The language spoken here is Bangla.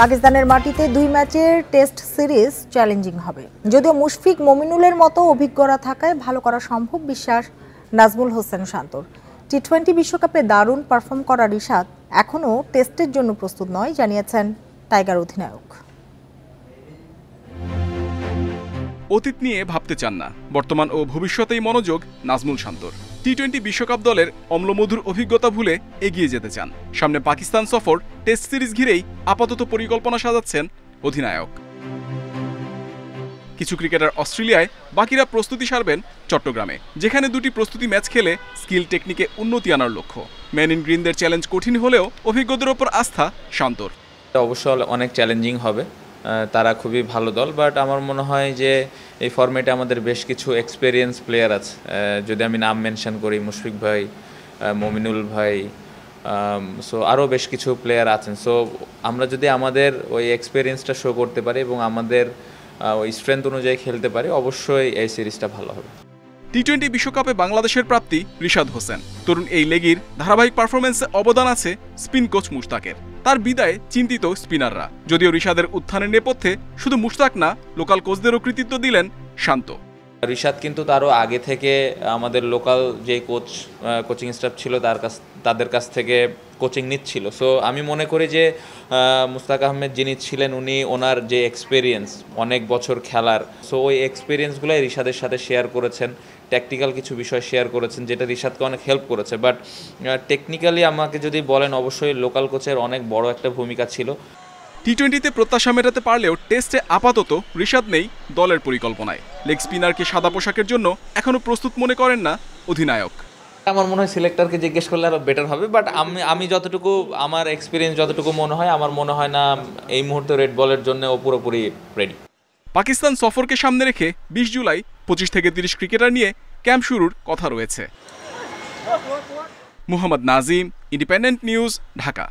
পাকিস্তানের মাটিতে ২ ম্যাচের টেস্ট সিরিজ চ্যালেঞ্জিং হবে। যদিও মুশফিক মমিনুলের মতো অভিজ্ঞতা থাকায় ভালো করা সম্ভব বিশ্বাস নাজমুল হোসেন শান্তর। টি-20 বিশ্বকাপে দারুণ পারফর্ম করা রিশাদ এখনও টেস্টের জন্য প্রস্তুত নয় জানিয়েছেন টাইগার অধিনায়ক। অতীত নিয়ে ভাবতে চান না, বর্তমান ও ভবিষ্যতেই মনোযোগ নাজমুল শান্তর। টি-20 বিশ্বকাপ দলের অম্লমধুর অভিজ্ঞতা ভুলে এগিয়ে যেতে চান। সামনে পাকিস্তান সফর, টেস্ট সিরিজ ঘিরেই আপাতত পরিকল্পনা সাজাচ্ছেন অধিনায়ক। কিছু ক্রিকেটার অস্ট্রেলিয়ায়, বাকিরা প্রস্তুতি সারবেন চট্টগ্রামে, যেখানে 2টি প্রস্তুতি ম্যাচ খেলে স্কিল টেকনিকে উন্নতি আনার লক্ষ্য। ম্যান ইন গ্রিনদের চ্যালেঞ্জ কঠিন হলেও অভিজ্ঞতার ওপর আস্থা শান্তর। অবশ্যই অনেক চ্যালেঞ্জিং হবে, তারা খুবই ভালো দল, বাট আমার মনে হয় যে এই ফরম্যাটে আমাদের বেশ কিছু এক্সপেরিয়েন্স প্লেয়ার আছে। যদি আমি নাম মেনশন করি, মুশফিক ভাই, মমিনুল ভাই, সো আরও বেশ কিছু প্লেয়ার আছেন। সো আমরা যদি আমাদের ওই এক্সপেরিয়েন্সটা শো করতে পারি এবং আমাদের ওই স্ট্রেংথ অনুযায়ী খেলতে পারি, অবশ্যই এই সিরিজটা ভালো হবে। টি-20 বিশ্বকাপে বাংলাদেশের প্রাপ্তি রিশাদ হোসেন। তরুণ এই লেগির ধারাবাহিক পারফরমেন্সে অবদান আছে স্পিন কোচ মুশতাকের। তার বিদায়ে চিন্তিত স্পিনাররা। যদিও রিশাদের উত্থানের নেপথ্যে শুধু মুশতাক না, লোকাল কোচদেরও কৃতিত্ব দিলেন শান্ত। রিশাদ কিন্তু তারও আগে থেকে আমাদের লোকাল যে কোচিং স্টাফ ছিল তাদের কাছ থেকে কোচিং নিচ্ছিল। সো আমি মনে করি যে মুশতাক আহমেদ যিনি ছিলেন, উনি ওনার যে এক্সপেরিয়েন্স, অনেক বছর খেলার, সো ওই এক্সপেরিয়েন্সগুলোই রিশাদের সাথে শেয়ার করেছেন। ট্যাকটিক্যাল কিছু বিষয় শেয়ার করেছেন, যেটা রিশাদকে অনেক হেল্প করেছে। বাট টেকনিক্যালি আমাকে যদি বলেন, অবশ্যই লোকাল কোচের অনেক বড় একটা ভূমিকা ছিল। টি-20তে প্রত্যাশা মেটাতে পারলেও টেস্টে আপাতত রিশাদ নেই দলের পরিকল্পনায়। লেগ স্পিনারকে সাদা পোশাকের জন্য এখনও প্রস্তুত মনে করেন না অধিনায়ক। আমার মনে হয় সিলেক্টরকে জিজ্ঞেস করলে আরও বেটার হবে, বাট আমি যতটুকু আমার এক্সপিরিয়েন্স যতটুকু মনে হয়, আমার মনে হয় না এই মুহূর্তে রেড বলের জন্য ও পুরোপুরি রেডি। পাকিস্তান সফরকে সামনে রেখে 20 জুলাই 25 থেকে 30 ক্রিকেটার নিয়ে ক্যাম্প শুরুর কথা রয়েছে। Muhammad Nazim, independent news, Dhaka.